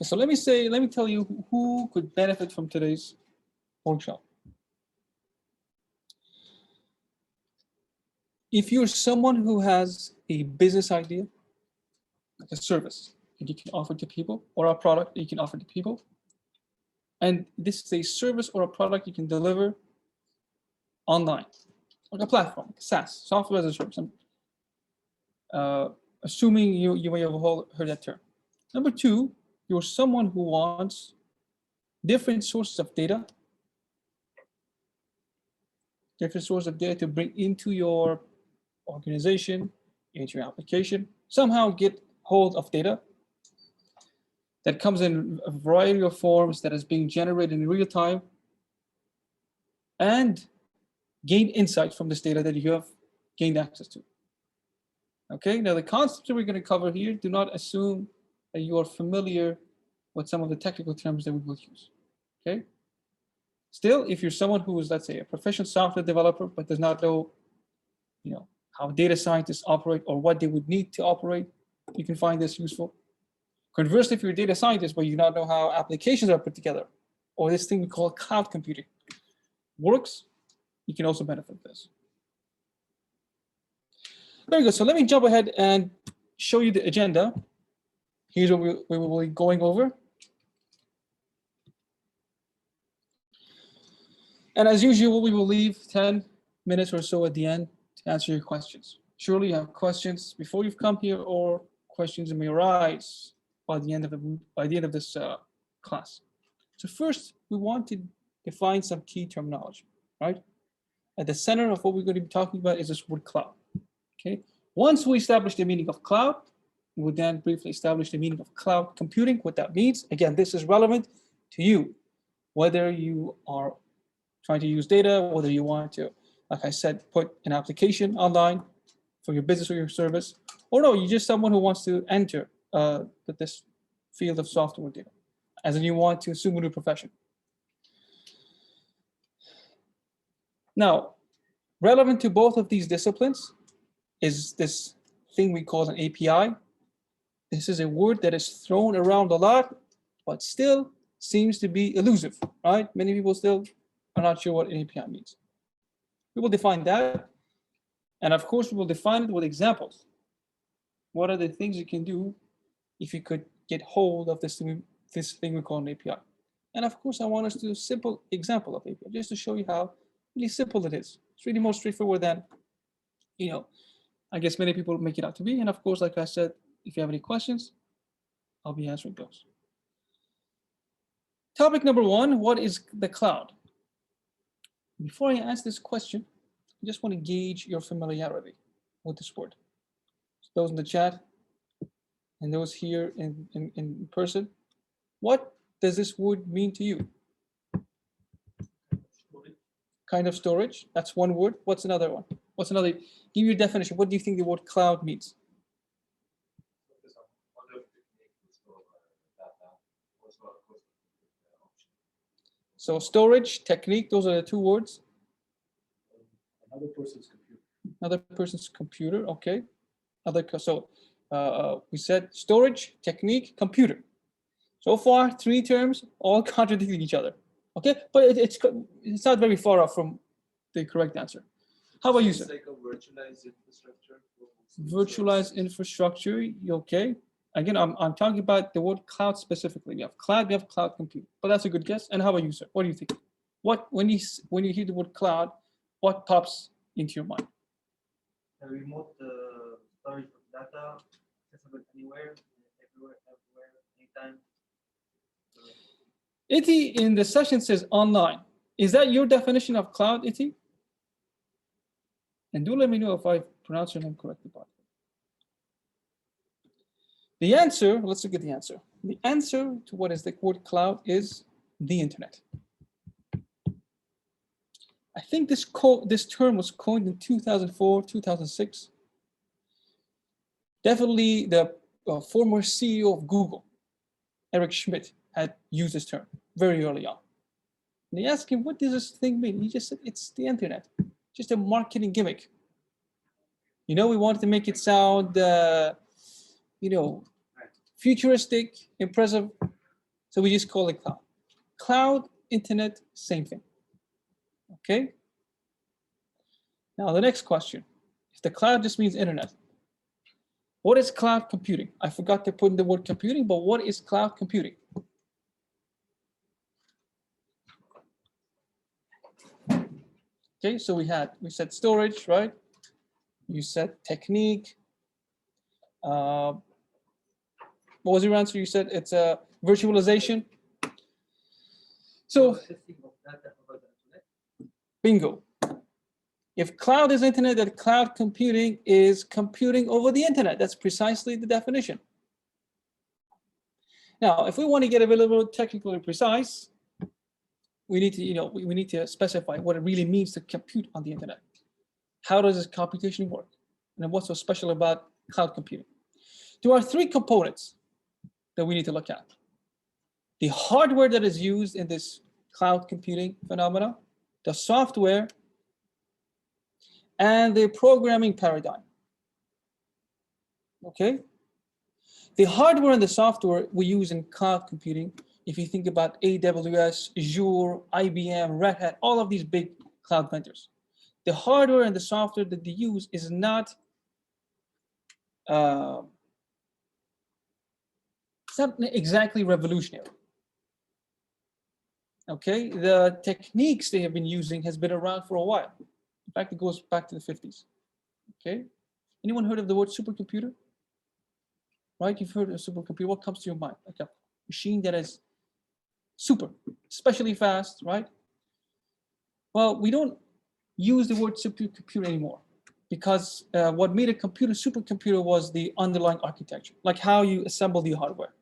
So let me tell you who could benefit from today's workshop. If you're someone who has a business idea, like a service that you can offer to people, or a product that you can offer to people, and this is a service or a product you can deliver online, like a platform, like SaaS, software as a service. Assuming you may have heard that term. Number two, you're someone who wants different sources of data, to bring into your organization, into your application, somehow get hold of data that comes in a variety of forms that is being generated in real time, and gain insight from this data that you have gained access to. Okay, now the concepts that we're going to cover here, do not assume that you are familiar with some of the technical terms that we will use. Okay, still, if you're someone who is, let's say, a professional software developer but does not know, how data scientists operate or what they would need to operate, you can find this useful. Conversely, if you're a data scientist but you do not know how applications are put together, or this thing we call cloud computing works, you can also benefit from this. Very good. So let me jump ahead and show you the agenda. Here's what we will be going over. And as usual, we will leave 10 minutes or so at the end to answer your questions. Surely you have questions before you've come here, or questions that may arise by the end of this class. So first, we want to define some key terminology, right? At the center of what we're going to be talking about is this word cloud. Okay. Once we establish the meaning of cloud, we will then briefly establish the meaning of cloud computing, what that means. Again, this is relevant to you, whether you are trying to use data, whether you want to, like I said, put an application online for your business or your service, or no, you're just someone who wants to enter this field of software data, as in you want to assume a new profession. Now, relevant to both of these disciplines is this thing we call an API. This is a word that is thrown around a lot, but still seems to be elusive, right? Many people still are not sure what an API means. We will define that. And of course, we will define it with examples. What are the things you can do if you could get hold of this thing we call an API? And of course, I want us to do a simple example of API, just to show you how really simple it is. It's really more straightforward than, I guess many people make it out to be. And of course, like I said, if you have any questions, I'll be answering those. Topic number one, what is the cloud? Before I answer this question, I just want to gauge your familiarity with this word. Those in the chat and those here in person, what does this word mean to you? Kind of storage, that's one word. What's another one? What's another? Give you a definition. What do you think the word cloud means? So storage, technique, those are the two words. Another person's computer. Another person's computer, okay. We said storage, technique, computer. So far, three terms, all contradicting each other. Okay, but it's not very far off from the correct answer. How about you, sir? It's like a virtualized infrastructure. Virtualized infrastructure, okay. Again, I'm talking about the word cloud specifically. We have cloud compute, but that's a good guess. And how about you, sir? What do you think? When you hear the word cloud, what pops into your mind? A remote storage of data, accessible anywhere, everywhere, anytime. Iti in the session says online. Is that your definition of cloud, Iti? And do let me know if I pronounce your name correctly. The answer, let's look at the answer. The answer to what is the word cloud is the internet. I think this term was coined in 2004, 2006. Definitely the former CEO of Google, Eric Schmidt, had used this term very early on. And they asked him, what does this thing mean? He just said, it's the internet, just a marketing gimmick. We wanted to make it sound, futuristic, impressive, So we just call it cloud. Cloud, internet, same thing. Okay? Now the next question. If the cloud just means internet, what is cloud computing? I forgot to put in the word computing, but what is cloud computing? Okay, so we said storage, right? You said technique. What was your answer? You said it's a virtualization. So Processing of data over the internet. bingo. If cloud is internet, then cloud computing is computing over the internet. That's precisely the definition. Now, if we want to get a little technically precise, we need to, we need to specify what it really means to compute on the internet. How does this computation work? And what's so special about cloud computing? There are three components that we need to look at. The hardware that is used in this cloud computing phenomena, the software, and the programming paradigm. Okay? The hardware and the software we use in cloud computing, if you think about AWS, Azure, IBM, Red Hat, all of these big cloud vendors, the hardware and the software that they use is not, it's not exactly revolutionary. Okay, the techniques they have been using has been around for a while. In fact, it goes back to the 50s. Okay, anyone heard of the word supercomputer? Right, you've heard of a supercomputer. What comes to your mind? Like a machine that is super, especially fast, right? Well, we don't use the word supercomputer anymore because what made a computer supercomputer was the underlying architecture, like how you assemble the hardware.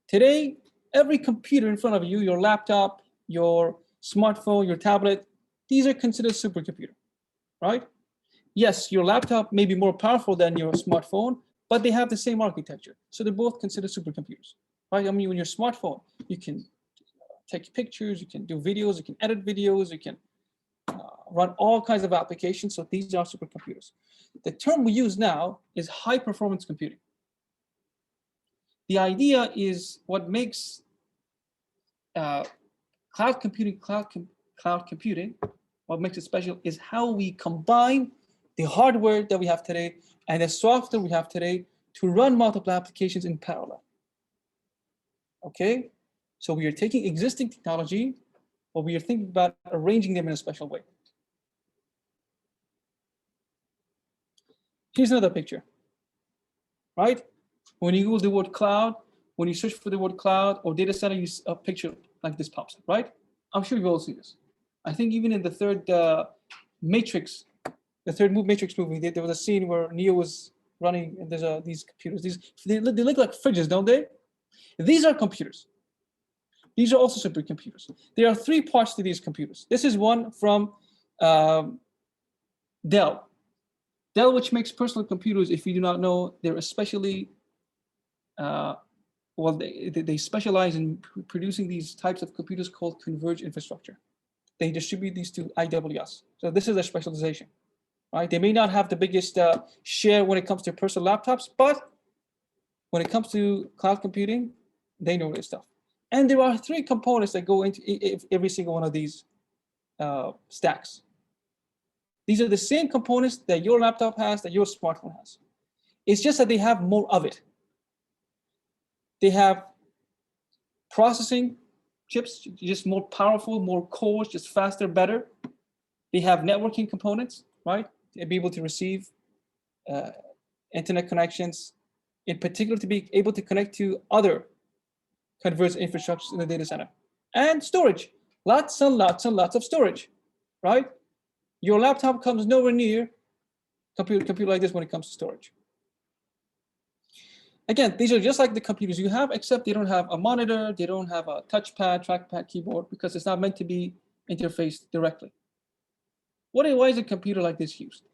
Today, every computer in front of you, your laptop, your smartphone, your tablet, these are considered supercomputer, right? Yes, your laptop may be more powerful than your smartphone, but they have the same architecture. So they're both considered supercomputers, right? I mean, when your smartphone, you can take pictures, you can do videos, you can edit videos, you can run all kinds of applications. So these are supercomputers. The term we use now is high performance computing. The idea is what makes cloud computing, what makes it special is how we combine the hardware that we have today and the software we have today to run multiple applications in parallel. Okay, so we are taking existing technology, but we are thinking about arranging them in a special way. Here's another picture, right? When you Google the word cloud, when you search for the word cloud or data center, a picture like this pops up, right? I'm sure you've all seen this. I think even in the third Matrix, the third Matrix movie, there was a scene where Neo was running and there's these computers. They look like fridges, don't they? These are computers. These are also supercomputers. There are three parts to these computers. This is one from Dell. Dell, which makes personal computers, if you do not know, they're especially, they specialize in producing these types of computers called converged infrastructure. They distribute these to AWS. So this is their specialization, right? They may not have the biggest share when it comes to personal laptops, but when it comes to cloud computing, they know their stuff. And there are three components that go into every single one of these stacks. These are the same components that your laptop has, that your smartphone has. It's just that they have more of it. They have processing chips, just more powerful, more cores, just faster, better. They have networking components, right? To be able to receive internet connections, in particular to be able to connect to other converged infrastructures in the data center. And storage, lots and lots and lots of storage, right? Your laptop comes nowhere near computer like this when it comes to storage. Again, these are just like the computers you have, except they don't have a monitor, they don't have a touchpad, trackpad, keyboard, because it's not meant to be interfaced directly. Why is a computer like this used?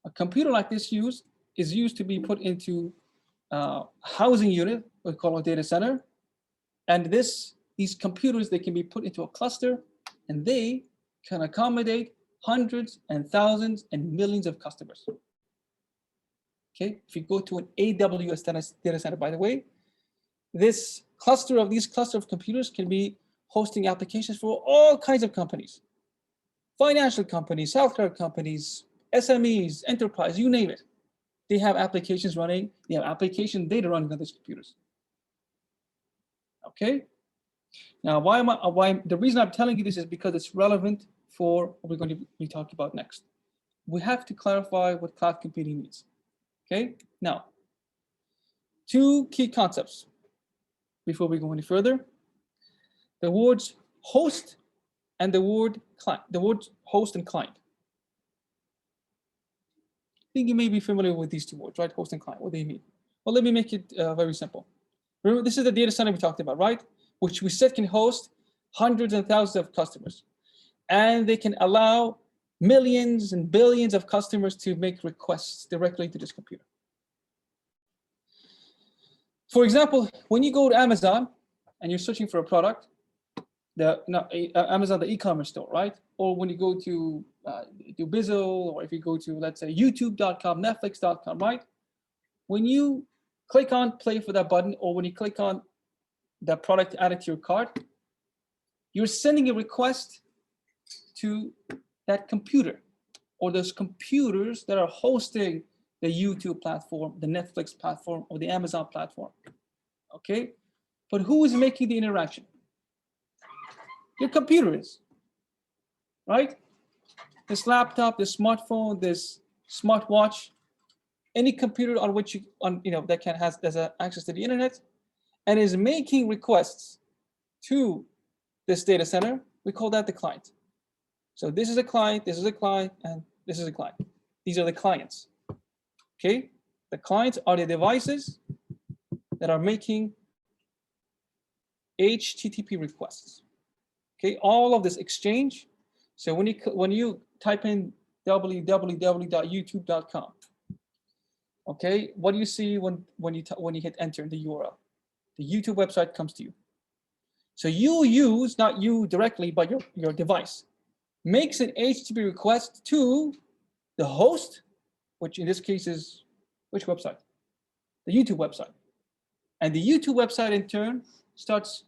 A computer like this is used to be put into a housing unit, we call a data center. And these computers, they can be put into a cluster and they can accommodate hundreds and thousands and millions of customers. Okay, if you go to an AWS data center, by the way, this cluster of computers can be hosting applications for all kinds of companies. Financial companies, healthcare companies, SMEs, enterprise, you name it. They have applications running, they have application data running on these computers. Okay? Now, the reason I'm telling you this is because it's relevant for what we're going to be talking about next. We have to clarify what cloud computing means. Okay? Now, two key concepts before we go any further. The words host and the word client, the words host and client. I think you may be familiar with these two words, right? Host and client, what do they mean? Well, let me make it very simple. Remember, this is the data center we talked about, right? Which we said can host hundreds and thousands of customers. And they can allow millions and billions of customers to make requests directly to this computer. For example, when you go to Amazon and you're searching for a product, Amazon, the e-commerce store, right? Or when you go to do Bizzle, or if you go to, let's say, youtube.com, netflix.com, right? When you click on play for that button, or when you click on that product added to your cart, you're sending a request to that computer, or those computers that are hosting the YouTube platform, the Netflix platform, or the Amazon platform. Okay? But who is making the interaction? Your computer is, right? This laptop, this smartphone, this smartwatch, any computer on which that has access to the internet and is making requests to this data center, we call that the client. So this is a client, this is a client, and this is a client. These are the clients. Okay? The clients are the devices that are making HTTP requests. Okay, all of this exchange. So when you type in www.youtube.com, okay, what do you see when you hit enter in the URL? The YouTube website comes to you. So you use, not you directly, but your device, makes an HTTP request to the host, which in this case is which website? The YouTube website. And the YouTube website in turn starts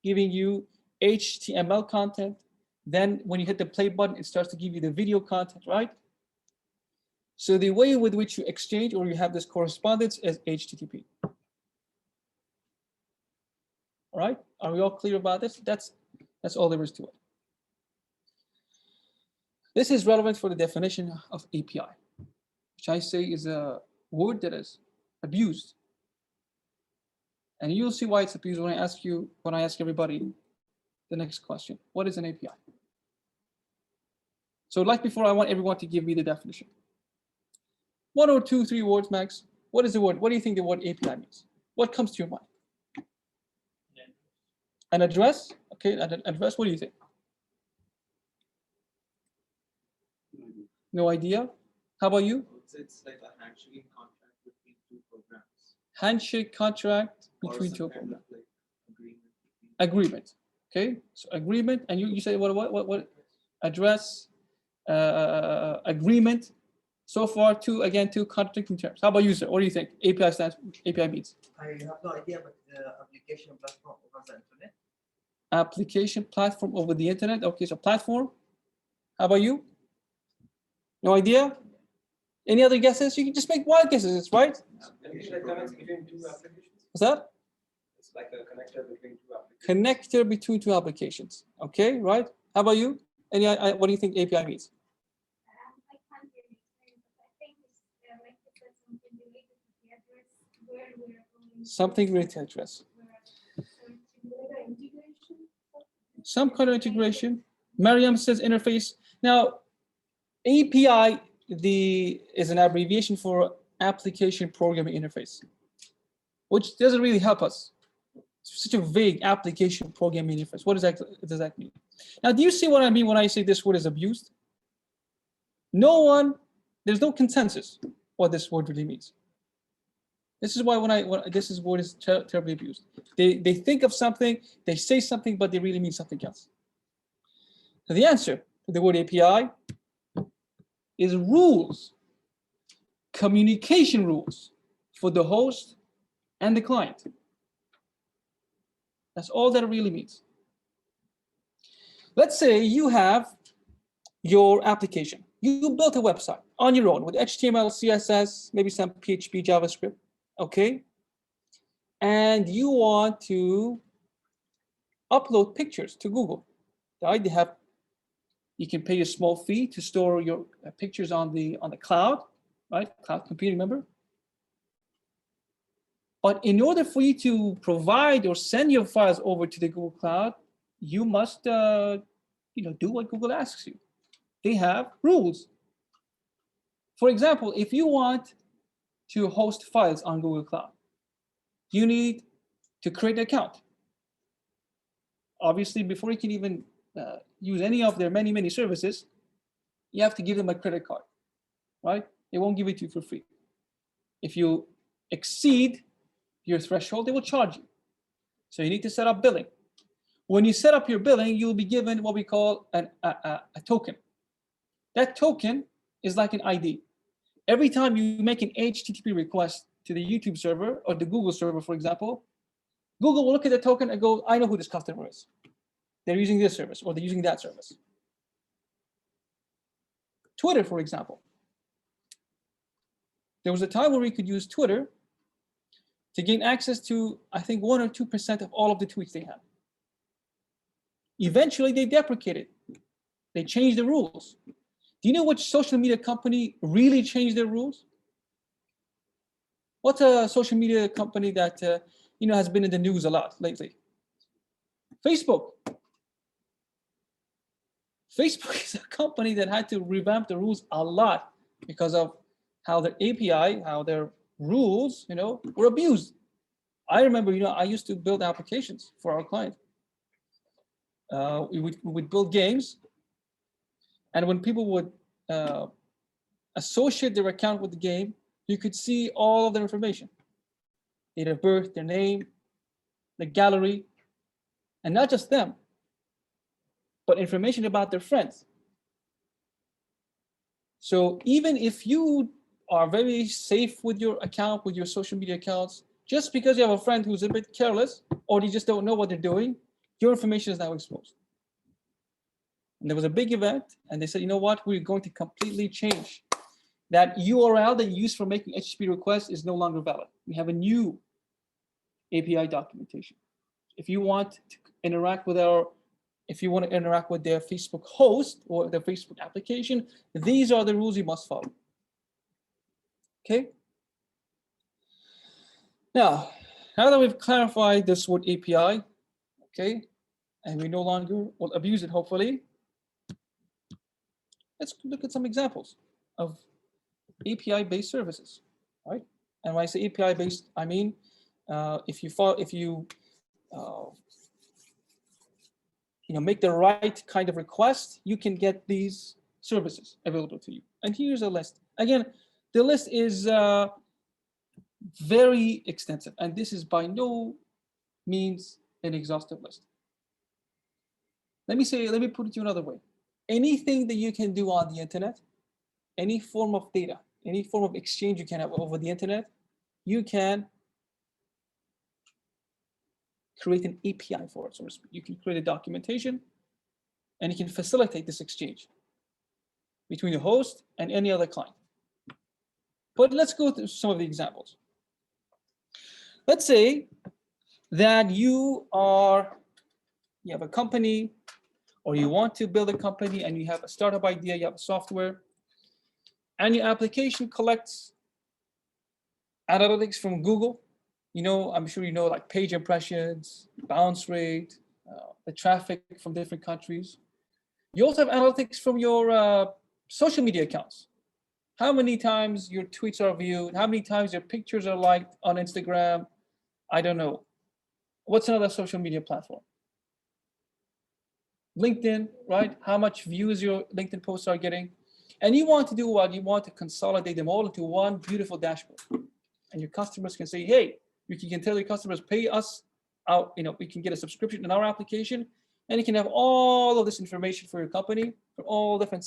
giving you HTML content. Then when you hit the play button, it starts to give you the video content, right? So the way with which you exchange or you have this correspondence is HTTP. All right, are we all clear about this? That's all there is to it. This is relevant for the definition of API, which I say is a word that is abused. And you'll see why it's abused when I ask everybody the next question. What is an API? So like before, I want everyone to give me the definition. 1 or 2, 3 words max. What is the word? What do you think the word API means? What comes to your mind? An address? Okay, an address, what do you think? No idea? How about you? It's like a handshake contract between two programs. Handshake contract between two Kind programs. of like agreement. Agreement. Okay, so agreement, and you say what? Address, agreement. So far, two contradicting terms. How about you, sir? What do you think API means? I have no idea, but the application platform over the internet. Application platform over the internet. Okay, so platform. How about you? No idea? Any other guesses? You can just make wild guesses, right? Anything that connects between two applications? What's that? It's like a connector between two applications. Connector between two applications. Okay, right? How about you? What do you think API means? I can't really explain, but I think it's like you said, something related to the address where we're going. Something related to address. Integration. Some kind of integration. Mariam says interface. Now, API is an abbreviation for application programming interface, which doesn't really help us. It's such a vague application programming interface. What does that mean? Now, do you see what I mean when I say this word is abused? There's no consensus what this word really means. This is why this word is terribly abused. They think of something, they say something, but they really mean something else. So the answer to the word API is rules, communication rules for the host and the client. That's all that it really means. Let's say you have your application. You built a website on your own with HTML, CSS, maybe some PHP, JavaScript, okay? And you want to upload pictures to Google, right? You can pay a small fee to store your pictures on the cloud, right? Cloud computing, remember? But in order for you to provide or send your files over to the Google Cloud, you must, do what Google asks you. They have rules. For example, if you want to host files on Google Cloud, you need to create an account. Obviously, before you can even use any of their many, many services, you have to give them a credit card, right? They won't give it to you for free. If you exceed your threshold, they will charge you. So you need to set up billing. When you set up your billing, you'll be given what we call a token. That token is like an ID. Every time you make an HTTP request to the YouTube server or the Google server, for example, Google will look at the token and go, I know who this customer is. They're using this service or they're using that service. Twitter, for example. There was a time where we could use Twitter to gain access to, I think, 1 or 2% of all of the tweets they have. Eventually, they deprecated. They changed the rules. Do you know which social media company really changed their rules? What's a social media company that has been in the news a lot lately? Facebook. Facebook is a company that had to revamp the rules a lot because of how their API, how their rules, were abused. I remember, I used to build applications for our client. We would build games, and when people would associate their account with the game, you could see all of their information: date of birth, their name, the gallery, and not just them, but information about their friends. So even if you are very safe with your account, with your social media accounts, just because you have a friend who's a bit careless or they just don't know what they're doing, your information is now exposed. And there was a big event, and they said, you know what, we're going to completely change. That URL that you use for making HTTP requests is no longer valid. We have a new API documentation. If you want to interact with their Facebook host or their Facebook application, these are the rules you must follow. Okay? Now that we've clarified this word API, okay, and we no longer will abuse it, hopefully, let's look at some examples of API-based services, right? And when I say API-based, I mean if you make the right kind of request, you can get these services available to you. And here's a list. Again, the list is very extensive, and this is by no means an exhaustive list. Let me put it to you another way. Anything that you can do on the internet, any form of data, any form of exchange you can have over the internet, you can create an API for it, so to speak. You can create a documentation, and you can facilitate this exchange between the host and any other client. But let's go through some of the examples. Let's say that you have a company, or you want to build a company, and you have a startup idea, you have a software, and your application collects analytics from Google. I'm sure like page impressions, bounce rate, the traffic from different countries. You also have analytics from your social media accounts. How many times your tweets are viewed, how many times your pictures are liked on Instagram. I don't know. What's another social media platform? LinkedIn, right? How much views your LinkedIn posts are getting. And you want to do what? You want to consolidate them all into one beautiful dashboard. And your customers can say, hey, you can tell your customers, pay us out, we can get a subscription in our application, and you can have all of this information for your company from all different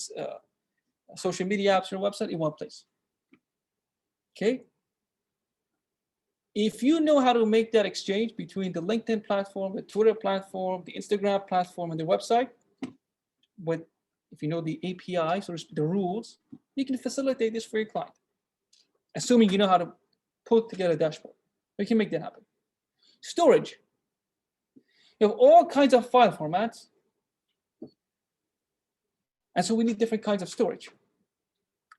social media apps or website in one place. Okay? If you know how to make that exchange between the LinkedIn platform, the Twitter platform, the Instagram platform, and the website, but if you know the APIs or the rules, you can facilitate this for your client. Assuming you know how to put together a dashboard, we can make that happen. Storage. You have all kinds of file formats. And so we need different kinds of storage.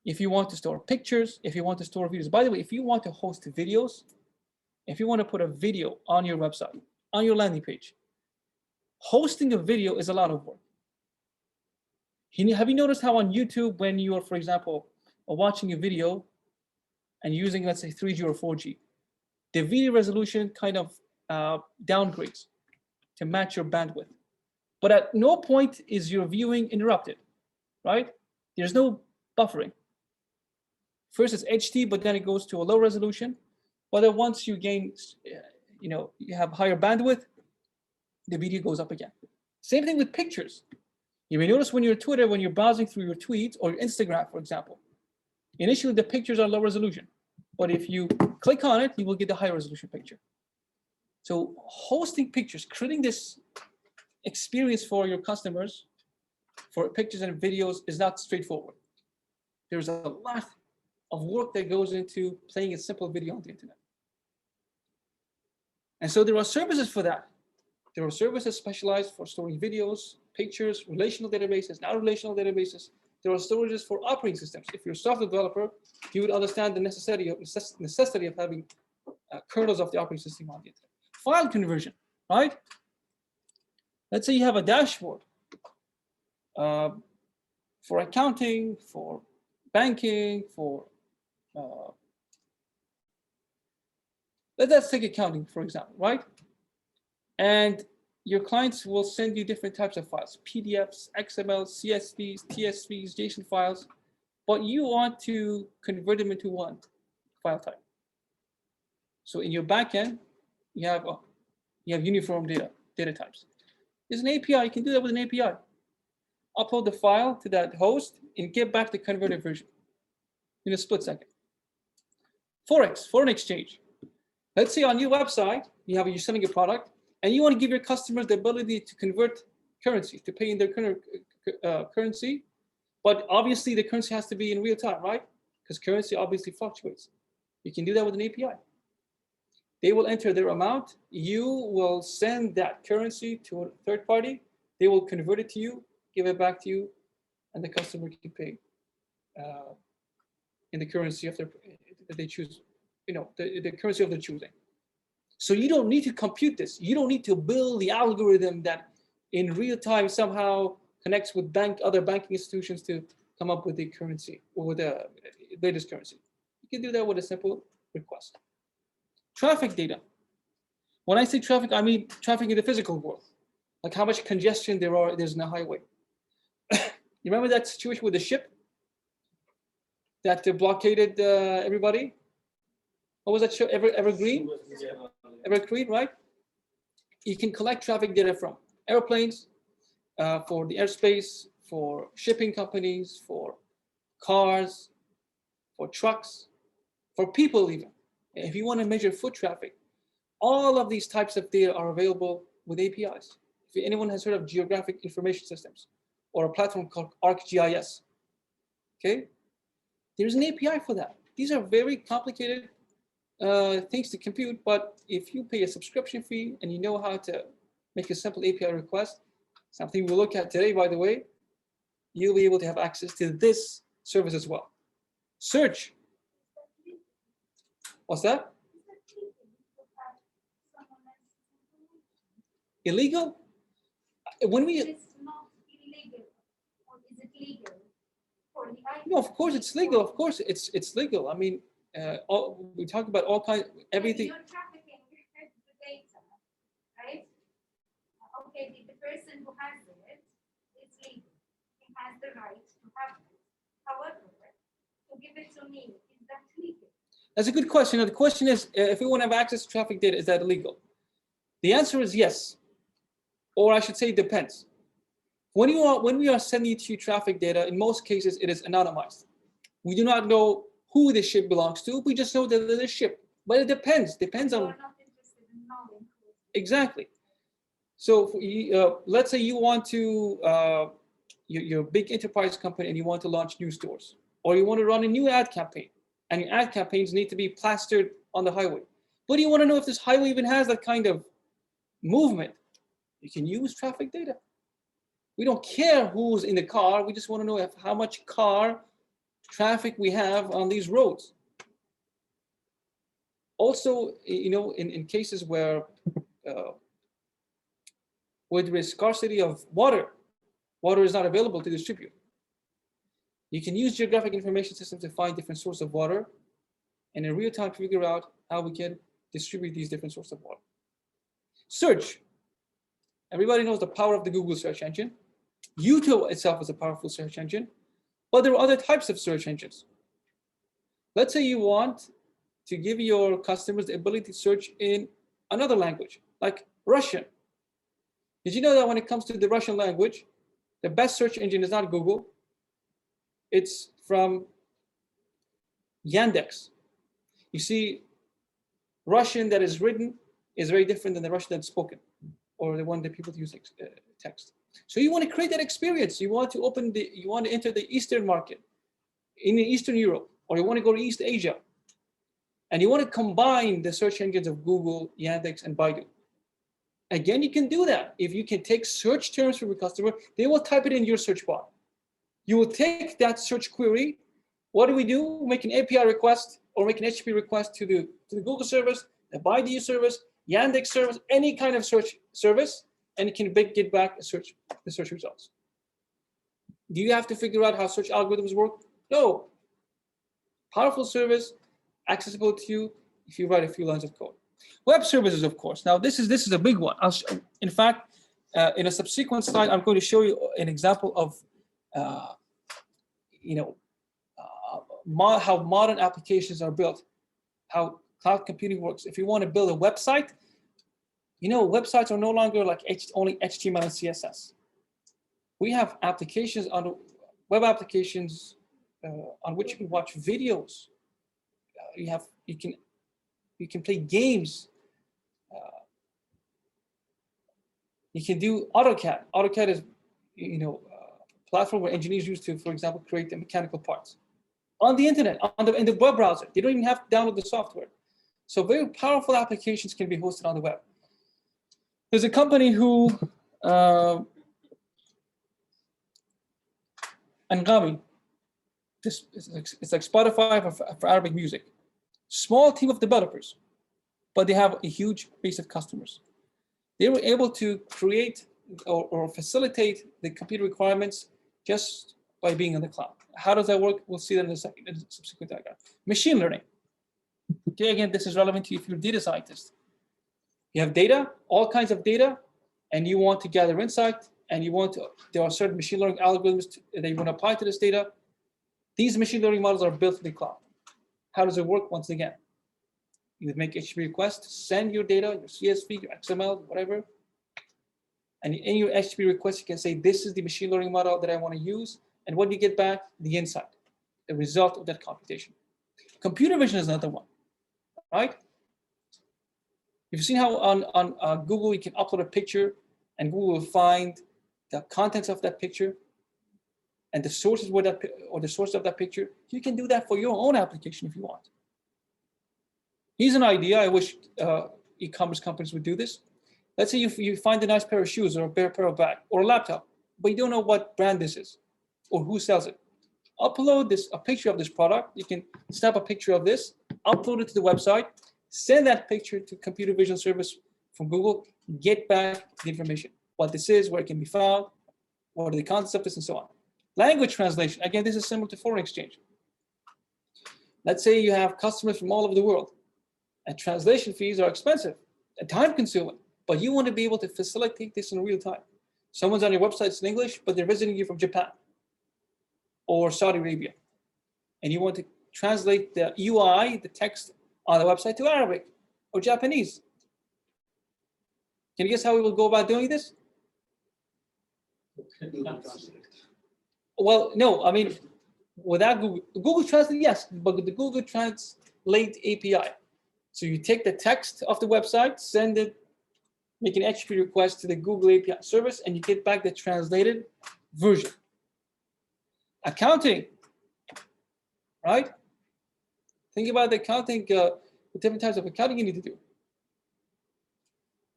If you want to store pictures, if you want to store videos. By the way, if you want to host videos, if you want to put a video on your website, on your landing page, hosting a video is a lot of work. Have you noticed how on YouTube, when you are, for example, watching a video and using, let's say, 3G or 4G, the video resolution kind of downgrades to match your bandwidth. But at no point is your viewing interrupted, right? There's no buffering. First it's HD, but then it goes to a low resolution. But then once you gain, you have higher bandwidth, the video goes up again. Same thing with pictures. You may notice when you're Twitter, when you're browsing through your tweets or your Instagram, for example, initially the pictures are low resolution, but if you click on it, you will get the high resolution picture. So hosting pictures, creating this experience for your customers for pictures and videos is not straightforward. There's a lot of work that goes into playing a simple video on the internet. And so there are services for that. There are services specialized for storing videos, pictures, relational databases, non-relational databases. There are storages for operating systems. If you're a software developer, you would understand the necessity of having kernels of the operating system on the internet. File conversion, right? Let's say you have a dashboard for accounting, for banking, for let's take accounting, for example, right? And your clients will send you different types of files, PDFs, XML, CSVs, TSVs, JSON files, but you want to convert them into one file type. So in your backend, you have uniform data types. There's an API, you can do that with an API. Upload the file to that host and get back the converted version in a split second. Forex, foreign exchange. Let's say on your website, you're selling a product, and you want to give your customers the ability to convert currency, to pay in their currency, but obviously the currency has to be in real time, right? Because currency obviously fluctuates. You can do that with an API. They will enter their amount. You will send that currency to a third party. They will convert it to you, give it back to you, and the customer can pay in the currency of that they choose, the currency of their choosing. So you don't need to compute this. You don't need to build the algorithm that in real time somehow connects with other banking institutions to come up with the currency or with the latest currency. You can do that with a simple request. Traffic data. When I say traffic, I mean traffic in the physical world, like how much congestion there's in a highway. You remember that situation with the ship that blockaded everybody? What was that show? Evergreen? Evergreen, right? You can collect traffic data from airplanes, for the airspace, for shipping companies, for cars, for trucks, for people even. If you want to measure foot traffic, all of these types of data are available with APIs. If anyone has heard of geographic information systems or a platform called ArcGIS, okay? There's an API for that. These are very complicated things to compute, but if you pay a subscription fee and you know how to make a simple API request, something we'll look at today, by the way, you'll be able to have access to this service as well. Search. What's that? Illegal? When we It's not illegal, or is it legal? no, of course it's legal. Of course it's legal. I mean, we talk about all kinds, everything. You're trafficking the data, right? Okay, the person who has it is legal. He has the right to have it. However, to give it to me, is that legal? That's a good question. Now, the question is, if we want to have access to traffic data, is that illegal? The answer is yes, or I should say it depends. When we are sending to you traffic data, in most cases, it is anonymized. We do not know who the ship belongs to. We just know that there's a ship But it depends You on, are not interested in knowing who. exactly. So let's say you want to, you're a big enterprise company and you want to launch new stores, or you want to run a new ad campaign, and your ad campaigns need to be plastered on the highway. But you want to know if this highway even has that kind of movement. You can use traffic data. We don't care who's in the car. We just want to know how much car traffic we have on these roads. Also, in cases where there is scarcity of water is not available to distribute. You can use geographic information systems to find different sources of water, and in real time figure out how we can distribute these different sources of water. Search. Everybody knows the power of the Google search engine. YouTube itself is a powerful search engine, but there are other types of search engines. Let's say you want to give your customers the ability to search in another language, like Russian. Did you know that when it comes to the Russian language, the best search engine is not Google, it's from Yandex. You see, Russian that is written is very different than the Russian that's spoken, or the one that people use text. So you want to create that experience. You want to enter the Eastern market in Eastern Europe, or you want to go to East Asia, and you want to combine the search engines of Google, Yandex, and Baidu. Again, you can do that. If you can take search terms from your customer, they will type it in your search bar. You will take that search query. What do? Make an API request or make an HTTP request to the Google service, the Baidu service, Yandex service, any kind of search service, and it can get back the search results. Do you have to figure out how search algorithms work? No. Powerful service, accessible to you if you write a few lines of code. Web services, of course. Now, this is a big one. In fact, in a subsequent slide, I'm going to show you an example of, how modern applications are built, how cloud computing works. If you want to build a website, websites are no longer like only HTML and CSS. We have applications web applications on which you can watch videos. You can play games. You can do AutoCAD. AutoCAD is, a platform where engineers use to, for example, create the mechanical parts on the internet, in the web browser. They don't even have to download the software. So very powerful applications can be hosted on the web. There's a company who, Angami, it's like Spotify for Arabic music. Small team of developers, but they have a huge base of customers. They were able to create or facilitate the computer requirements just by being in the cloud. How does that work? We'll see that in a second, in a subsequent diagram. Machine learning. Okay, again, this is relevant to you if you're a data scientist. You have data, all kinds of data, and you want to gather insight, and there are certain machine learning algorithms that you want to apply to this data. These machine learning models are built in the cloud. How does it work? Once again, you would make HTTP request, send your data, your CSV, your XML, whatever. And in your HTTP request, you can say, this is the machine learning model that I want to use. And what do you get back? The insight, the result of that computation. Computer vision is another one, right? You've seen how on Google, you can upload a picture and Google will find the contents of that picture and the sources the source of that picture. You can do that for your own application if you want. Here's an idea. I wish e-commerce companies would do this. Let's say you find a nice pair of shoes or a pair of bag or a laptop, but you don't know what brand this is or who sells it. Upload a picture of this product. You can snap a picture of this, upload it to the website, send that picture to computer vision service from Google, get back the information, what this is, where it can be found, what are the contents of this, and so on. Language translation. Again, this is similar to foreign exchange. Let's say you have customers from all over the world, and translation fees are expensive and time-consuming, but you want to be able to facilitate this in real time. Someone's on your website, it's in English, but they're visiting you from Japan or Saudi Arabia, and you want to translate the UI, the text on the website, to Arabic or Japanese. Can you guess how we will go about doing this? Well, no, I mean, without Google Translate, yes, but with the Google Translate API. So you take the text of the website, send it, make an HTTP request to the Google API service, and you get back the translated version. Accounting, right? Think about the accounting, the different types of accounting you need to do.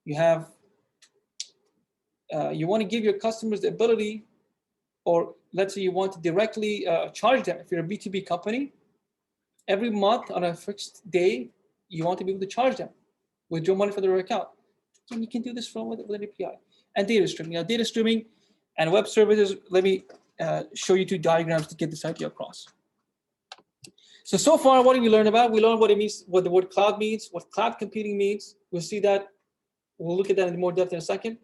You have, you want to give your customers the ability, or let's say you want to directly charge them. If you're a B2B company, every month on a fixed day, you want to be able to charge them, withdraw money from their account. And you can do this from with an API. And data streaming. Now, data streaming and web services, let me show you 2 diagrams to get this idea across. So far, what did we learn about? We learned what it means, what the word cloud means, what cloud computing means. We'll see that. We'll look at that in more depth in a second.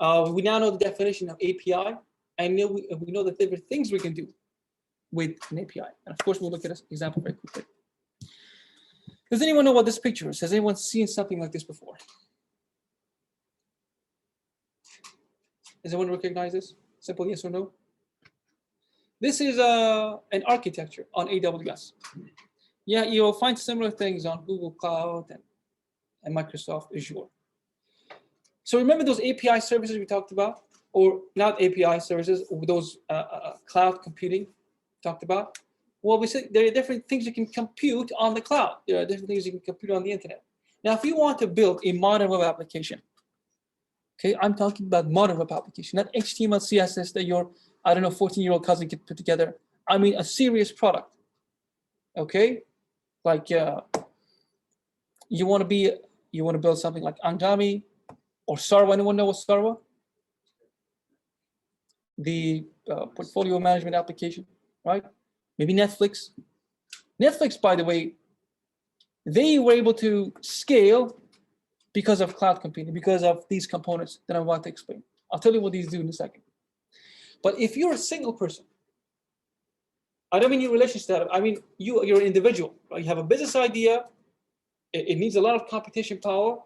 We now know the definition of API, and we know the different things we can do with an API. And of course, we'll look at an example very quickly. Does anyone know what this picture is? Has anyone seen something like this before? Does anyone recognize this? Simple yes or no? This is an architecture on AWS. Yeah, you'll find similar things on Google Cloud and Microsoft Azure. So remember those API services we talked about, or not API services, or those cloud computing we talked about? Well, we said there are different things you can compute on the cloud. There are different things you can compute on the internet. Now, if you want to build a modern web application, okay, I'm talking about modern web application, not HTML, CSS that your, I don't know, 14-year-old cousin can put together. I mean, a serious product, okay? Like you want to build something like Angami or Sarwa. Anyone know what Sarwa? The portfolio management application, right? Maybe Netflix. Netflix, by the way, they were able to scale because of cloud computing, because of these components that I'm about to explain. I'll tell you what these do in a second. But if you're a single person, I don't mean your relationship status, I mean you're an individual, right? You have a business idea, it needs a lot of computation power,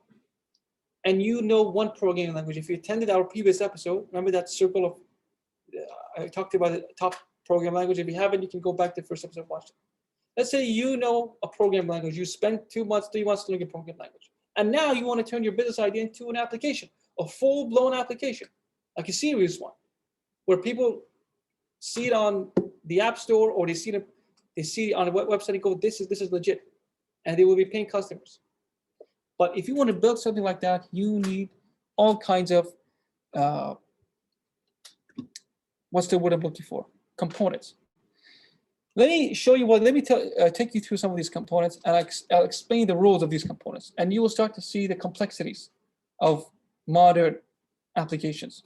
and you know one programming language. If you attended our previous episode, remember that circle of, I talked about the top programming language. If you haven't, you can go back to the first episode and watch it. Let's say you know a programming language, you spent 2 months, 3 months learning a programming language. And now you want to turn your business idea into an application, a full-blown application, like a serious one, where people see it on the App Store, or they see it on a website and go, this is legit, and they will be paying customers. But if you want to build something like that, you need all kinds of what's the word I'm looking for? Components. Let me show you let me take you through some of these components, and I'll explain the roles of these components, and you will start to see the complexities of modern applications.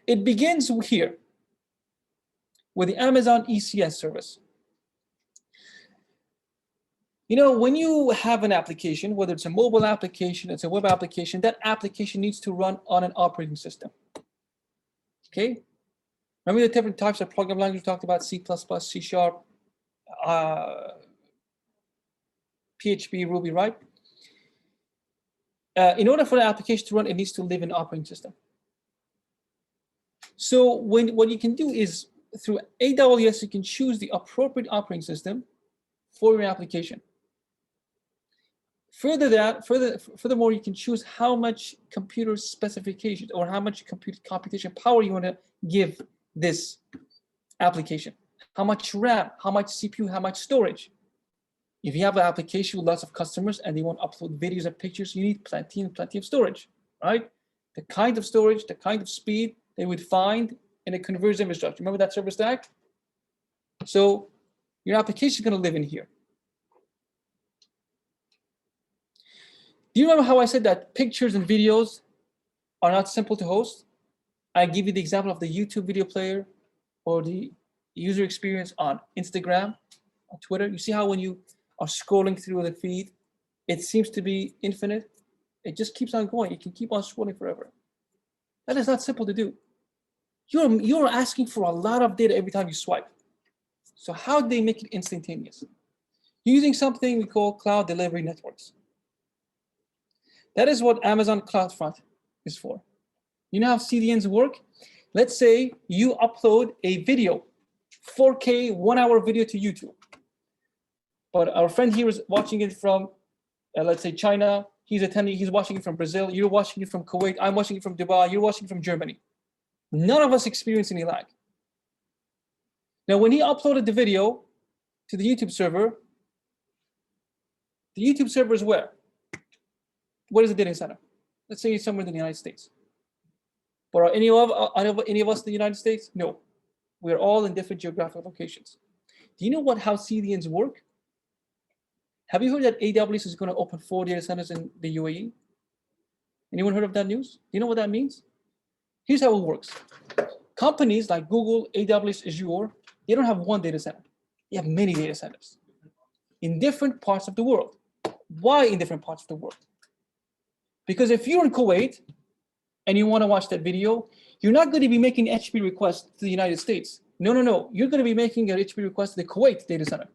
It begins here with the Amazon ECS service. You know, when you have an application, whether it's a mobile application, it's a web application, that application needs to run on an operating system. Okay? Remember the different types of programming language we talked about, C++, C#, PHP, Ruby, right? In order for the application to run, it needs to live in an operating system. So what you can do is, through AWS, you can choose the appropriate operating system for your application. Furthermore, you can choose how much computer specifications or how much computation power you want to give this application. How much RAM, how much CPU, how much storage. If you have an application with lots of customers and they want to upload videos and pictures, you need plenty of storage, right? The kind of storage, the kind of speed they would find in a converged infrastructure. Remember that server stack? So your application is going to live in here. Do you remember how I said that pictures and videos are not simple to host? I give you the example of the YouTube video player or the user experience on Instagram, on Twitter. You see how when you are scrolling through the feed, it seems to be infinite. It just keeps on going. You can keep on scrolling forever. That is not simple to do. You're asking for a lot of data every time you swipe. So how do they make it instantaneous? Using something we call cloud delivery networks. That is what Amazon CloudFront is for. You know how CDNs work? Let's say you upload a video, 4K, 1 hour video to YouTube. But our friend here is watching it from, let's say, China. He's watching it from Brazil. You're watching it from Kuwait. I'm watching it from Dubai. You're watching it from Germany. None of us experience any lag. Now, when he uploaded the video to the YouTube server is where? Where is the data center? Let's say it's somewhere in the United States. But are any of us in the United States? No. We're all in different geographic locations. Do you know how CDNs work? Have you heard that AWS is going to open 4 data centers in the UAE? Anyone heard of that news? Do you know what that means? Here's how it works. Companies like Google, AWS, Azure, they don't have one data center. They have many data centers in different parts of the world. Why in different parts of the world? Because if you're in Kuwait and you want to watch that video, you're not going to be making HTTP requests to the United States. No. You're going to be making an HTTP request to the Kuwait data center.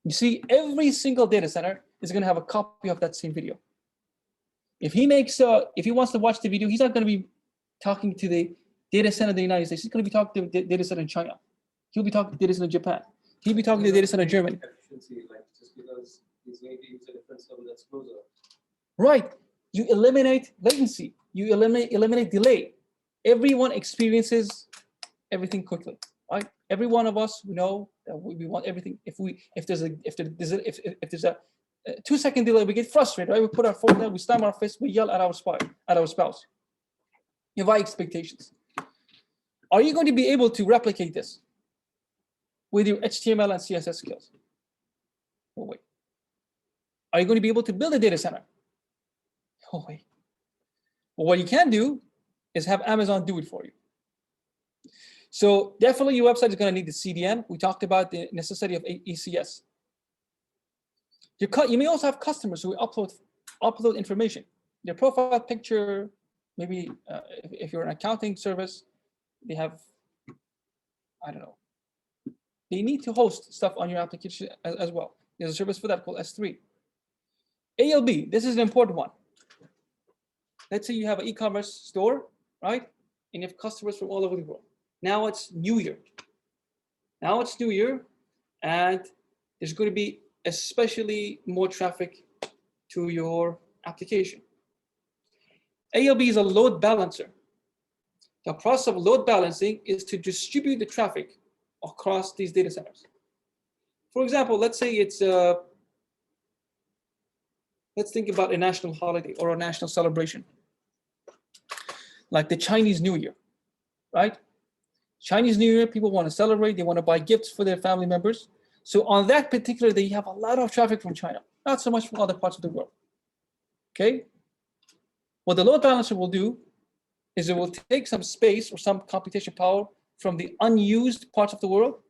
You see, every single data center is going to have a copy of that same video. If he wants to watch the video, he's not going to be talking to the data center in the United States. He's going to be talking to the data center in China. He'll be talking to the data center in Japan. He'll be talking to the data center in Germany. Efficiency, like just because he's going to use a different server that's closer. Right. You eliminate latency. You eliminate delay. Everyone experiences everything quickly. Right? Every one of us, we know that we want everything. If there's a 2-second delay, we get frustrated. Right? We put our phone down, we slam our fist, we yell at our spouse. You have high expectations. Are you going to be able to replicate this with your HTML and CSS skills? Oh wait. Are you going to be able to build a data center? Oh wait. Well, what you can do is have Amazon do it for you. So definitely your website is going to need the CDN. We talked about the necessity of ECS. You may also have customers who upload information. Their profile picture, maybe if you're an accounting service, they have, I don't know. They need to host stuff on your application as well. There's a service for that called S3. ALB, this is an important one. Let's say you have an e-commerce store, right? And you have customers from all over the world. Now it's New Year. And there's going to be especially more traffic to your application. ALB is a load balancer. The process of load balancing is to distribute the traffic across these data centers. For example, let's say let's think about a national holiday or a national celebration, like the Chinese New Year, right? Chinese New Year, people want to celebrate, they want to buy gifts for their family members. So on that particular day, you have a lot of traffic from China, not so much from other parts of the world, okay? What the load balancer will do is it will take some space or some computation power from the unused parts of the world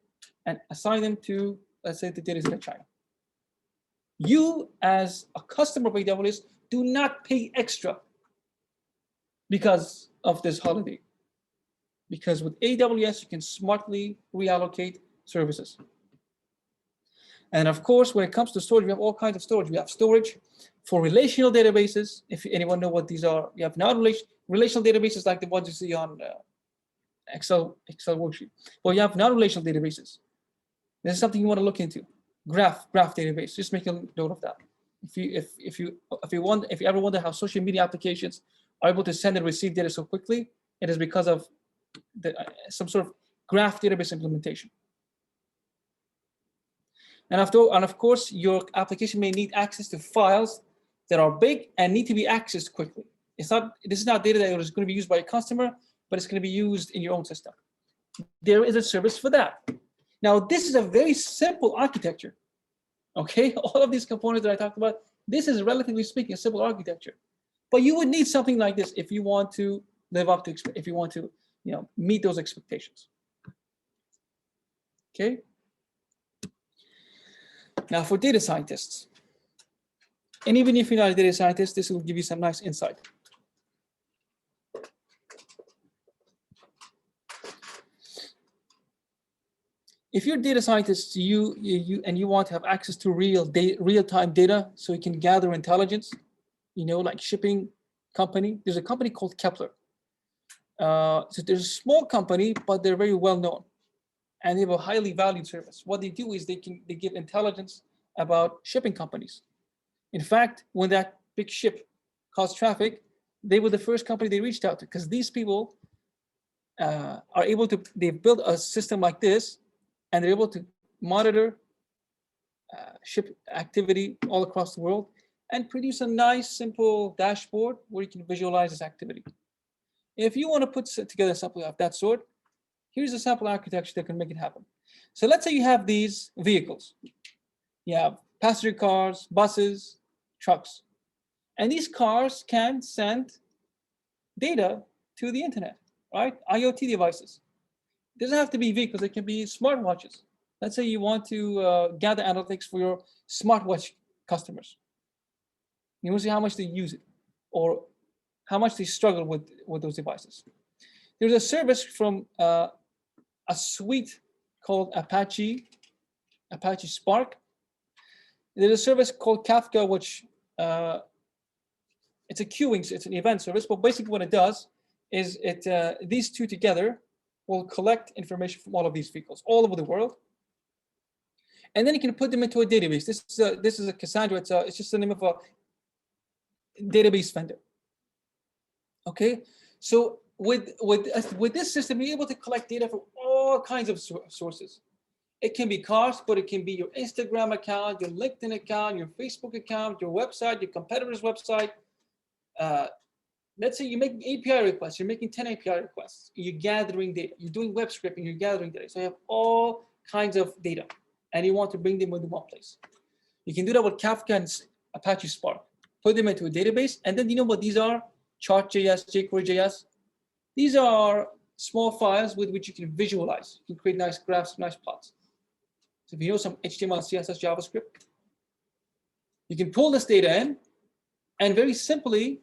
and assign them to, let's say, the data center in China. You, as a customer of AWS, do not pay extra because of this holiday. Because with AWS, you can smartly reallocate services. And of course, when it comes to storage, we have all kinds of storage. We have storage for relational databases. If anyone know what these are, you have non-relational databases like the ones you see on Excel worksheet. Well, you have non-relational databases. This is something you want to look into. Graph database. Just make a note of that. If you ever wonder how social media applications are able to send and receive data so quickly, it is because of some sort of graph database implementation. And of course, your application may need access to files that are big and need to be accessed quickly. This is not data that is going to be used by a customer, but it's going to be used in your own system. There is a service for that. Now, this is a very simple architecture. Okay, all of these components that I talked about, this is relatively speaking a simple architecture. But you would need something like this if you want to live up to, if you want to, meet those expectations. Okay. Now for data scientists, and even if you're not a data scientist, this will give you some nice insight. If you're a data scientist, you want to have access to real-time data so you can gather intelligence, like shipping company. There's a company called Kepler. So there's a small company, but they're very well known, and they have a highly valued service. What they do is they give intelligence about shipping companies. In fact, when that big ship caused traffic, they were the first company they reached out to, because these people are able to, they've built a system like this, and they're able to monitor ship activity all across the world and produce a nice, simple dashboard where you can visualize this activity. If you want to put together something of that sort, here's a sample architecture that can make it happen. So let's say you have these vehicles. You have passenger cars, buses, trucks. And these cars can send data to the internet, right? IoT devices. It doesn't have to be vehicles, it can be smartwatches. Let's say you want to gather analytics for your smartwatch customers. You want to see how much they use it or how much they struggle with those devices. There's a service from a suite called Apache Spark. There's a service called Kafka, which it's a queuing, it's an event service, but basically what it does is these two together will collect information from all of these vehicles all over the world. And then you can put them into a database. This is a Cassandra, it's just the name of a database vendor. Okay, so with this system, you're able to collect data from all kinds of sources. It can be cars, but it can be your Instagram account, your LinkedIn account, your Facebook account, your website, your competitor's website. Let's say you're making API requests, you're making 10 API requests, you're gathering data, you're doing web scraping, you're gathering data. So you have all kinds of data, and you want to bring them into one place. You can do that with Kafka and Apache Spark. Put them into a database, and then you know what these are? Chart.js, jQuery.js. These are small files with which you can visualize. You can create nice graphs, nice plots. So if you know some HTML, CSS, JavaScript, you can pull this data in and very simply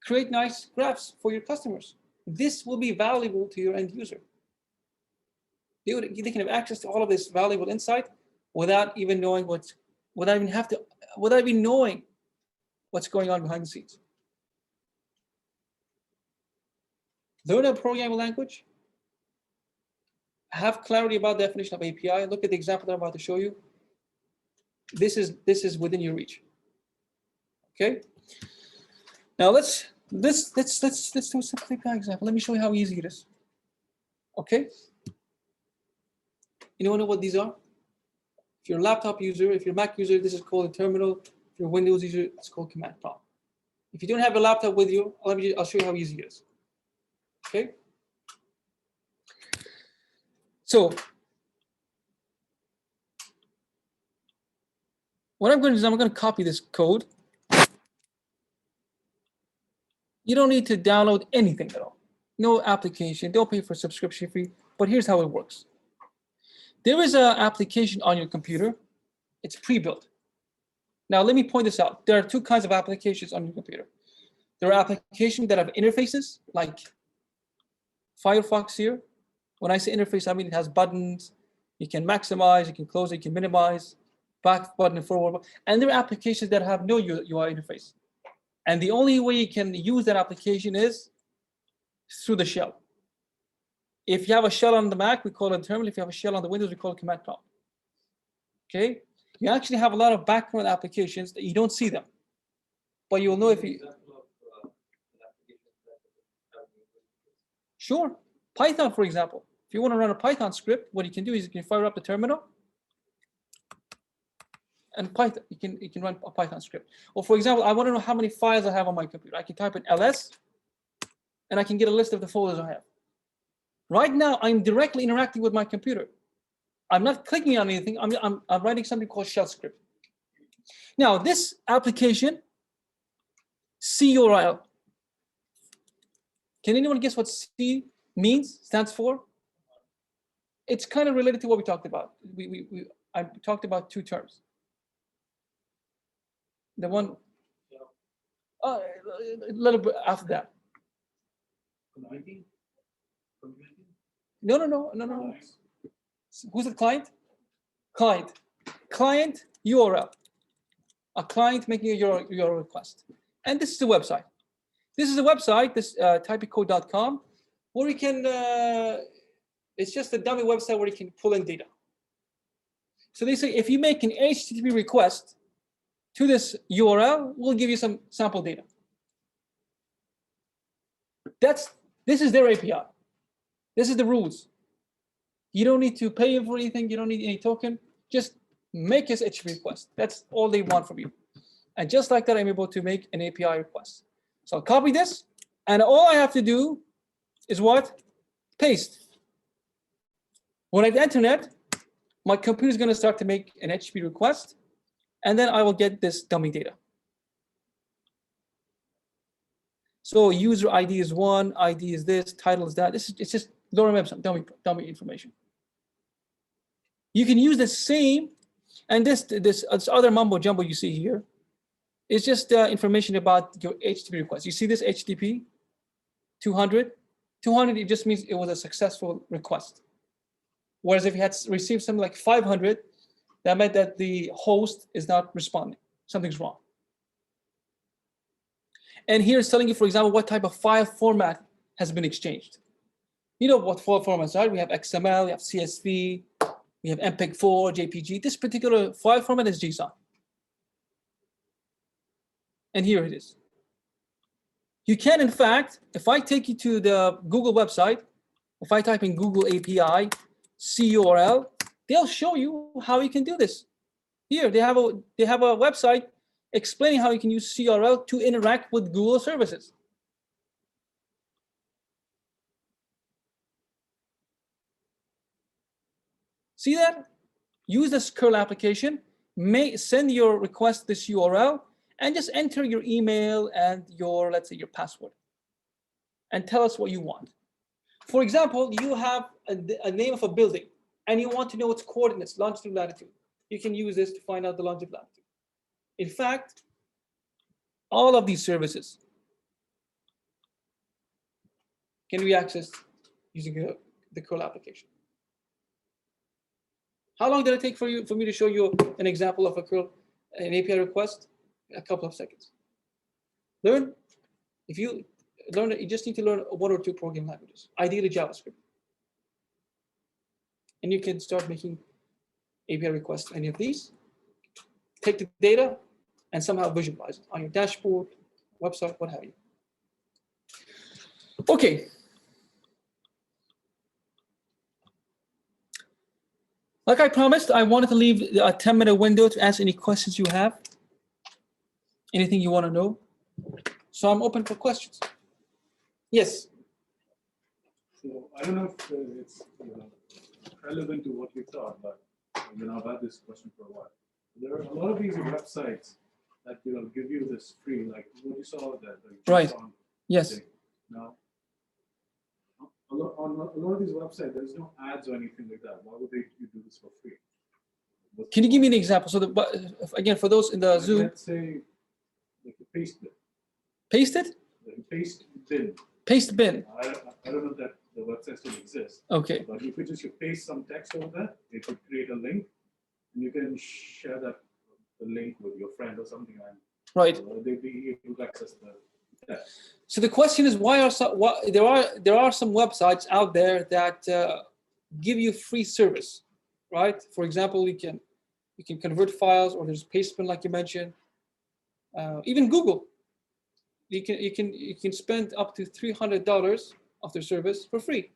create nice graphs for your customers. This will be valuable to your end user. They can have access to all of this valuable insight without even knowing without even knowing what's going on behind the scenes. Learn a programming language. Have clarity about the definition of API. Look at the example that I'm about to show you. This is within your reach. Okay. Now let's do a simple API example. Let me show you how easy it is. Okay. You want to know what these are? If you're a laptop user, if you're a Mac user, this is called a terminal. If you're a Windows user, it's called command prompt. If you don't have a laptop with you, I'll show you how easy it is. Okay. So what I'm going to do is I'm going to copy this code. You don't need to download anything at all. No application, don't pay for subscription fee, but here's how it works. There is an application on your computer. It's pre-built. Now, let me point this out. There are two kinds of applications on your computer. There are applications that have interfaces, like Firefox here. When I say interface, I mean it has buttons. You can maximize, you can close it, you can minimize, back button and forward button. And there are applications that have no UI interface. And the only way you can use that application is through the shell. If you have a shell on the Mac, we call it terminal. If you have a shell on the Windows, we call it command prompt. Okay? You actually have a lot of background applications that you don't see them. But you'll know if you... Sure. Python, for example. If you want to run a Python script, what you can do is you can fire up the terminal and Python, you can run a Python script. Or for example, I want to know how many files I have on my computer. I can type in ls and I can get a list of the folders I have. Right now, I'm directly interacting with my computer. I'm not clicking on anything. I'm writing something called shell script. Now, this application, CURL. Can anyone guess what C stands for? It's kind of related to what we talked about. I talked about two terms. The one, a little bit after that. No. Who's the client? Client URL. A client making a URL request. And this is the website. This is a website, this typicode.com, where you can, it's just a dummy website where you can pull in data. So they say if you make an HTTP request to this URL, we'll give you some sample data. This is their API. This is the rules. You don't need to pay for anything. You don't need any token. Just make this HTTP request. That's all they want from you. And just like that, I'm able to make an API request. So I'll copy this, and all I have to do is what? Paste. When I hit the internet, my computer is going to start to make an HTTP request, and then I will get this dummy data. So user ID is 1, ID is this, title is that. It's just lorem ipsum, dummy information. You can use the same, and this other mumbo jumbo you see here is just information about your HTTP request. You see this HTTP 200? 200, it just means it was a successful request. Whereas if you had received something like 500, that meant that the host is not responding. Something's wrong. And here it's telling you, for example, what type of file format has been exchanged. You know what file formats are. We have XML, we have CSV, we have MPEG-4, JPG. This particular file format is JSON. And here it is. You can, in fact, if I take you to the Google website, if I type in Google API, CURL, they'll show you how you can do this. Here, they have a website explaining how you can use CRL to interact with Google services. See that? Use this curl application, send your request to this URL, and just enter your email and your, let's say, your password, and tell us what you want. For example, you have a name of a building, and you want to know its coordinates, longitude, latitude. You can use this to find out the longitude, latitude. In fact, all of these services can be accessed using the curl application. How long did it take for me to show you an example of an API request? A couple of seconds. Learn. If you learn it, you just need to learn 1 or 2 programming languages, ideally JavaScript. And you can start making API requests, any of these, take the data, and somehow visualize it on your dashboard, website, what have you. Okay. Like I promised, I wanted to leave a 10-minute window to answer any questions you have, anything you want to know. So I'm open for questions. Yes. So I don't know if it's relevant to what you thought, but I've had this question for a while. There are a lot of these websites that give you this free, like what you saw that. Right. Yes. Thing. Now, on a lot of these websites, there is no ads or anything like that. Why would you do this for free? Can you give me an example? So again, for those in the like Zoom. Let's say like a paste bin. Paste it? Like a paste bin. Paste bin. I don't know that the website still exists. Okay. But you could just paste some text over there. It would create a link, and you can share the link with your friend or something, and right. They'd be able to access the text. So the question is, there are some websites out there that give you free service, right? For example, you can convert files, or there's Pastebin, like you mentioned. Even Google, you can spend up to $300 of their service for free.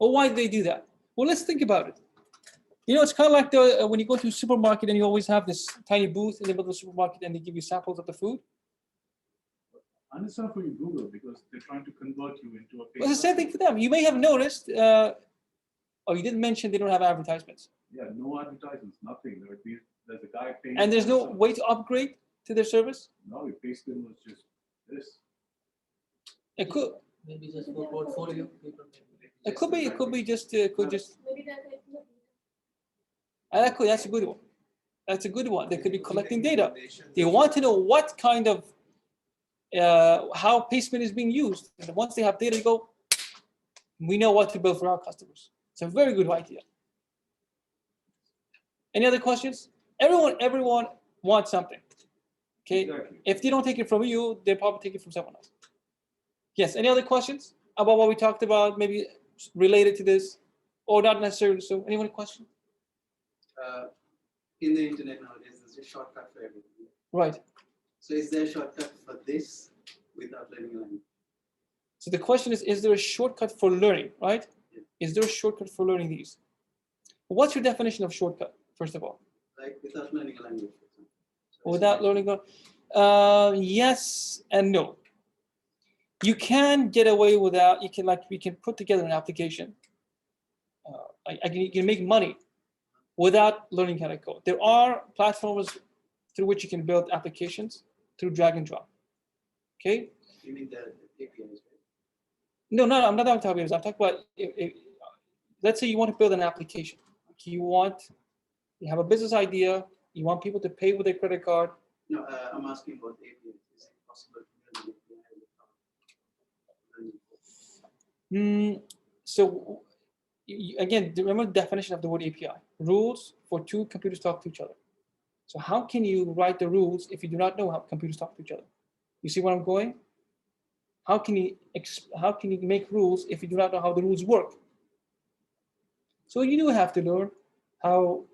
Well, why do they do that? Well, let's think about it. It's kind of like when you go to a supermarket and you always have this tiny booth in the middle of the supermarket and they give you samples of the food. And it's not for you Google, because they're trying to convert you into a. Well, it's the same thing for them. You may have noticed. You didn't mention they don't have advertisements. Yeah, no advertisements, nothing. There's a guy paying. And there's no way to upgrade to their service. No, your Pastebin was just this. It could. Maybe just for portfolio. It could be. It could be just. Maybe That's a good one. That's a good one. They could be collecting data. They want to know what kind of how Pastebin is being used. And once they have data, they go, we know what to build for our customers. It's a very good idea. Any other questions? Everyone wants something. Okay. Exactly. If they don't take it from you, they probably take it from someone else. Yes. Any other questions about what we talked about? Maybe related to this, or not necessarily. So, anyone question? in the internet nowadays, there's a shortcut for everything. Right. So is there a shortcut for this without learning a language? So the question is there a shortcut for learning, right? Yeah. Is there a shortcut for learning these? What's your definition of shortcut, first of all? Like without learning a language, for example. So Without learning, yes and no. You can get away without. You can put together an application. You can make money without learning how to code. There are platforms through which you can build applications through drag and drop. Okay. You mean the APIs, right? No, I'm not talking about APIs. I'm talking about let's say you want to build an application. You have a business idea. You want people to pay with their credit card. No, I'm asking about APIs. Is it possible to build an API without learning? So again, remember the definition of the word API. Rules for two computers talk to each other. So how can you write the rules if you do not know how computers talk to each other? You see where I'm going? How can you make rules if you do not know how the rules work? So you do have to learn how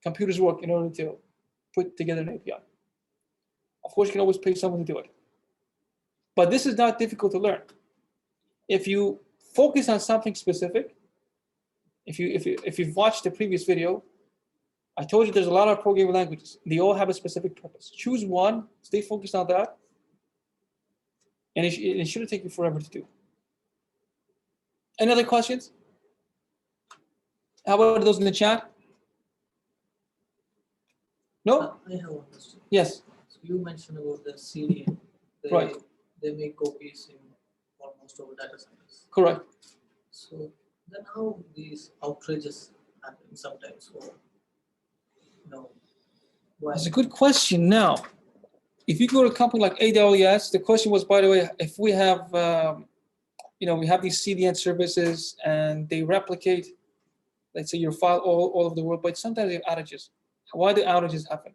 computers work in order to put together an API. Of course, you can always pay someone to do it. But this is not difficult to learn. If you focus on something specific, if you've watched the previous video, I told you there's a lot of programming languages. They all have a specific purpose. Choose one, stay focused on that, and it shouldn't take you forever to do. Any other questions? How about those in the chat? No? I have one question. Yes. So you mentioned about the CDN. Right. They make copies in almost all data centers. Correct. So then how these outrages happen sometimes? Or, why? That's a good question. Now, if you go to a company like AWS, the question was, by the way, if we have, we have these CDN services and they replicate, let's say, your file all over the world, but sometimes they have outages. Why do outages happen?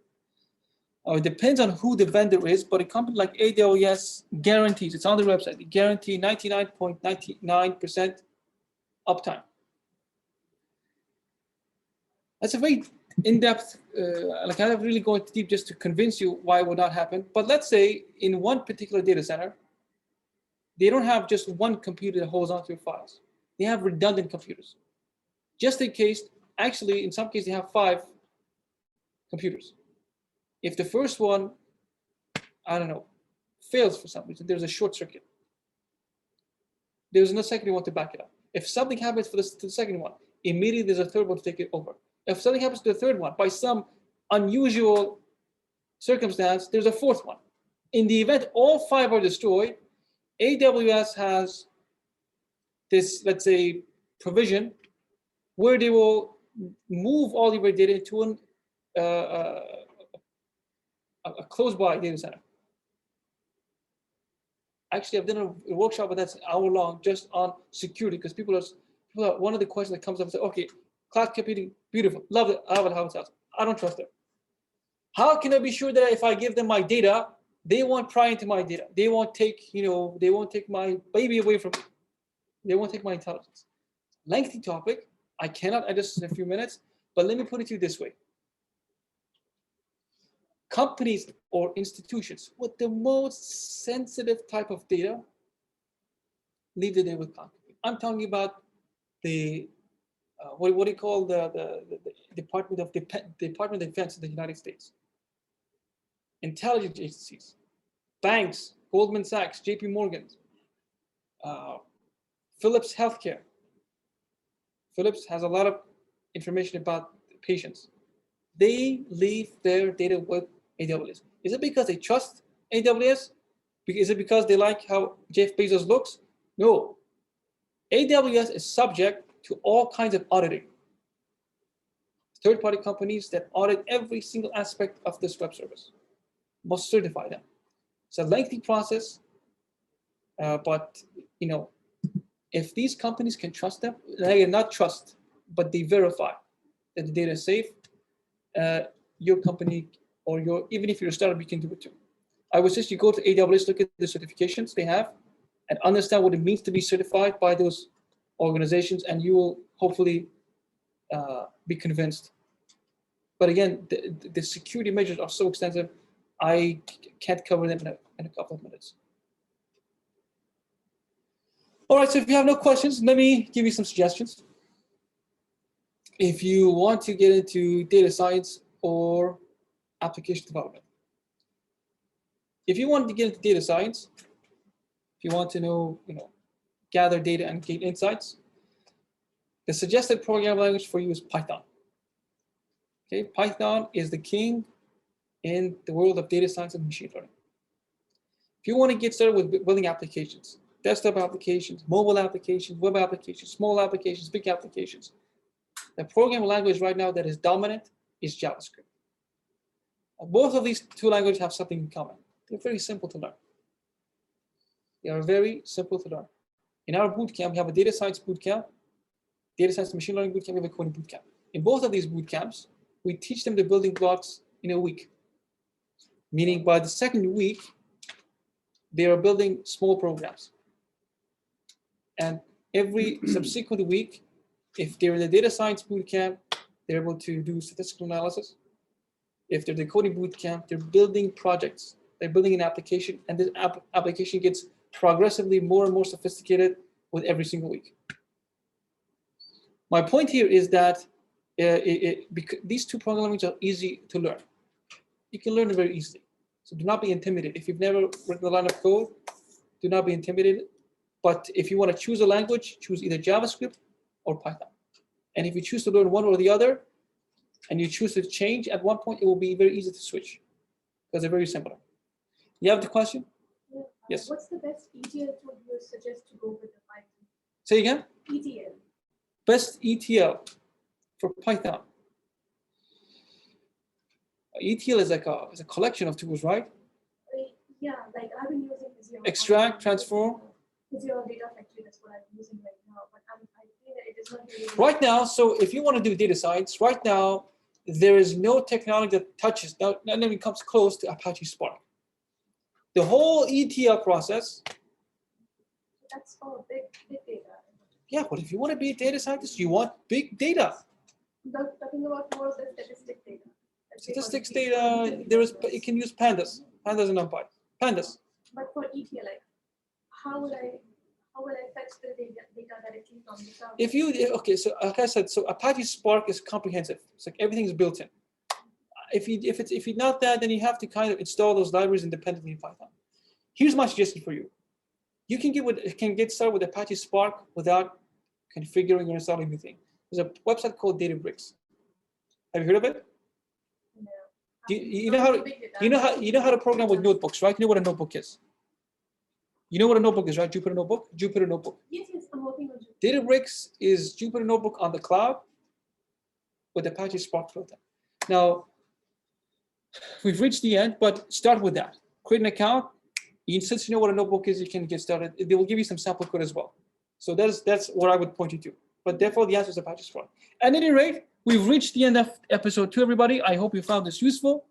It depends on who the vendor is, but a company like AWS guarantees, it's on their website, they guarantee 99.99% uptime. That's a very in-depth, I have really gone deep just to convince you why it would not happen. But let's say in one particular data center, they don't have just one computer that holds onto your files. They have redundant computers. Just in case, actually, in some cases, they have 5 computers. If the first one, fails for some reason, there's a short circuit. There's no second one to back it up. If something happens to the second one, immediately there's a third one to take it over. If something happens to the third one, by some unusual circumstance, there's a fourth one. In the event all 5 are destroyed, AWS has this, let's say, provision where they will move all your data into a close-by data center. Actually, I've done a workshop, but that's an hour long just on security, because people are one of the questions that comes up and say, okay, cloud computing, beautiful, love it, I have it, how it's house. I don't trust it. How can I be sure that if I give them my data, they won't pry into my data? They won't take, they won't take my baby away from me. They won't take my intelligence. Lengthy topic. I cannot address in a few minutes, but let me put it to you this way. Companies or institutions with the most sensitive type of data leave the data with cloud. I'm talking about the what do you call the Department of Defense in the United States, intelligence agencies, banks, Goldman Sachs, JP Morgan, Philips Healthcare. Philips has a lot of information about patients. They leave their data with AWS. Is it because they trust AWS? Is it because they like how Jeff Bezos looks? No. AWS is subject to all kinds of auditing. Third-party companies that audit every single aspect of this web service must certify them. It's a lengthy process, but if these companies can trust them, they not trust, but they verify that the data is safe, your company or even if you're a startup, you can do it too. I would suggest you go to AWS, look at the certifications they have, and understand what it means to be certified by those organizations, and you will hopefully be convinced But again, the security measures are so extensive, I can't cover them in a couple of minutes. All right, so if you have no questions, let me give you some suggestions. If you want to get into data science or application development. If you want to get into data science, if you want to know, gather data and gain insights, the suggested programming language for you is Python. Okay, Python is the king in the world of data science and machine learning. If you want to get started with building applications, desktop applications, mobile applications, web applications, small applications, big applications, the programming language right now that is dominant is JavaScript. Both of these two languages have something in common. They're very simple to learn. They are very simple to learn. In our bootcamp, we have a data science bootcamp, data science and machine learning bootcamp, we have a coding bootcamp. In both of these bootcamps, we teach them the building blocks in a week. Meaning by the second week, they are building small programs. And every subsequent week, if they're in the data science bootcamp, they're able to do statistical analysis. If they're in the coding bootcamp, they're building projects. They're building an application, and this application gets progressively more and more sophisticated with every single week. My point here is that these two programming languages are easy to learn. You can learn it very easily. So do not be intimidated. If you've never written a line of code, do not be intimidated. But if you want to choose a language, choose either JavaScript or Python. And if you choose to learn one or the other, and you choose to change at one point, it will be very easy to switch because they're very similar. You have the question? Yeah. Yes. What's the best ETL tool you suggest to go with the Python? Say again? ETL. Best ETL for Python. ETL is like a collection of tools, right? Yeah, like I've been using Visio. Extract, transform. Visio Data Factory, that's what I'm using right now. But I think that it is not really. Right now, so if you want to do data science, right now, there is no technology that touches, not even comes close to Apache Spark. The whole ETL process. That's for big data. Yeah, but if you want to be a data scientist, you want big data. Talking about more of the statistic data. Statistics data, it can use pandas and NumPy. Pandas. But for ETL, like, how will I fetch the data directly from the server? Okay, so like I said, so Apache Spark is comprehensive. It's like everything is built in. If you're not that, then you have to kind of install those libraries independently in Python. Here's my suggestion for you. You can get started with Apache Spark without configuring or installing anything. There's a website called Databricks. Have you heard of it? No. You know how to program with notebooks, right? You know what a notebook is. You know what a notebook is, right? Jupyter Notebook. Yes, I'm working on it. Databricks is Jupyter Notebook on the cloud with Apache Spark built in. Now, we've reached the end, but start with that. Create an account. Since you know what a notebook is, you can get started. They will give you some sample code as well. So that's what I would point you to. But therefore, the answer is Apache Spark. At any rate, we've reached the end of episode 2, everybody. I hope you found this useful.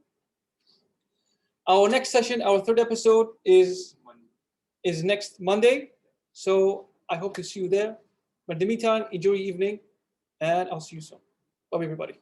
Our next session, our third episode is next Monday. So I hope to see you there. But in the meantime, enjoy your evening, and I'll see you soon. Bye, everybody.